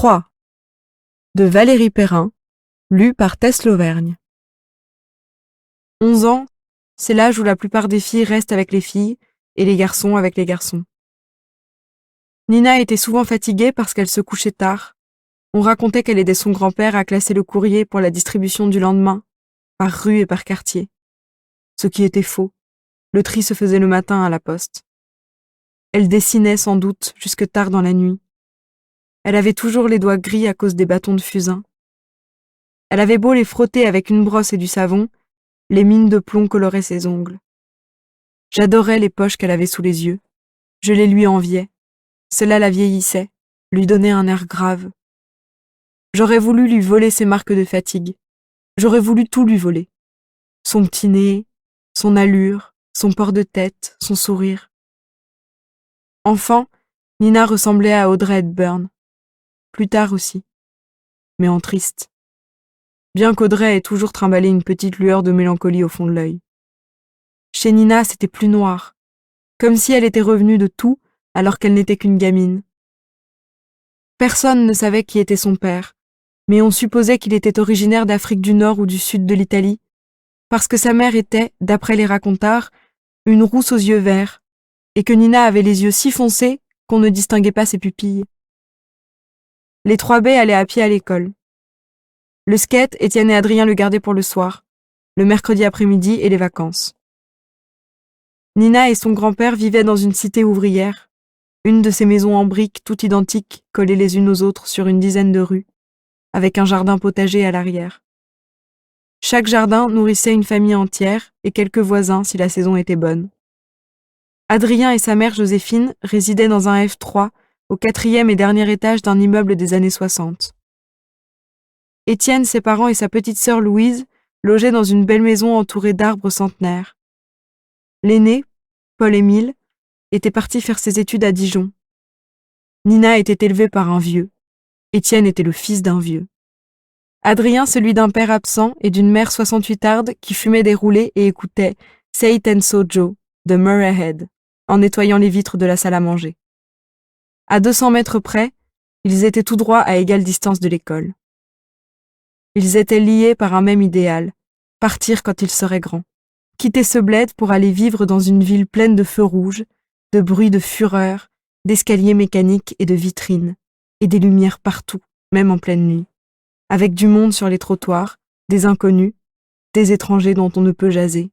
3 de Valérie Perrin, lu par Tess Lauvergne. 11 ans, c'est l'âge où la plupart des filles restent avec les filles et les garçons avec les garçons. Nina était souvent fatiguée parce qu'elle se couchait tard. On racontait qu'elle aidait son grand-père à classer le courrier pour la distribution du lendemain, par rue et par quartier. Ce qui était faux. Le tri se faisait le matin à la poste. Elle dessinait sans doute jusque tard dans la nuit. Elle avait toujours les doigts gris à cause des bâtons de fusain. Elle avait beau les frotter avec une brosse et du savon, les mines de plomb coloraient ses ongles. J'adorais les poches qu'elle avait sous les yeux. Je les lui enviais. Cela la vieillissait, lui donnait un air grave. J'aurais voulu lui voler ses marques de fatigue. J'aurais voulu tout lui voler. Son petit nez, son allure, son port de tête, son sourire. Enfant, Nina ressemblait à Audrey Hepburn. Plus tard aussi. Mais en triste. Bien qu'Audrey ait toujours trimballé une petite lueur de mélancolie au fond de l'œil. Chez Nina, c'était plus noir. Comme si elle était revenue de tout alors qu'elle n'était qu'une gamine. Personne ne savait qui était son père, mais on supposait qu'il était originaire d'Afrique du Nord ou du sud de l'Italie, parce que sa mère était, d'après les racontars, une rousse aux yeux verts, et que Nina avait les yeux si foncés qu'on ne distinguait pas ses pupilles. Les 3B allaient à pied à l'école. Le skate, Étienne et Adrien le gardaient pour le soir, le mercredi après-midi et les vacances. Nina et son grand-père vivaient dans une cité ouvrière, une de ces maisons en briques toutes identiques, collées les unes aux autres sur une dizaine de rues, avec un jardin potager à l'arrière. Chaque jardin nourrissait une famille entière et quelques voisins si la saison était bonne. Adrien et sa mère Joséphine résidaient dans un F3 au 4e et dernier étage d'un immeuble des années 60. Étienne, ses parents et sa petite sœur Louise logeaient dans une belle maison entourée d'arbres centenaires. L'aîné, Paul-Émile, était parti faire ses études à Dijon. Nina était élevée par un vieux. Étienne était le fils d'un vieux. Adrien, celui d'un père absent et d'une mère 68arde qui fumait des roulés et écoutait Say and So Joe de Murray Head en nettoyant les vitres de la salle à manger. À 200 mètres près, ils étaient tout droit à égale distance de l'école. Ils étaient liés par un même idéal, partir quand ils seraient grands. Quitter ce bled pour aller vivre dans une ville pleine de feux rouges, de bruits de fureur, d'escaliers mécaniques et de vitrines, et des lumières partout, même en pleine nuit, avec du monde sur les trottoirs, des inconnus, des étrangers dont on ne peut jaser.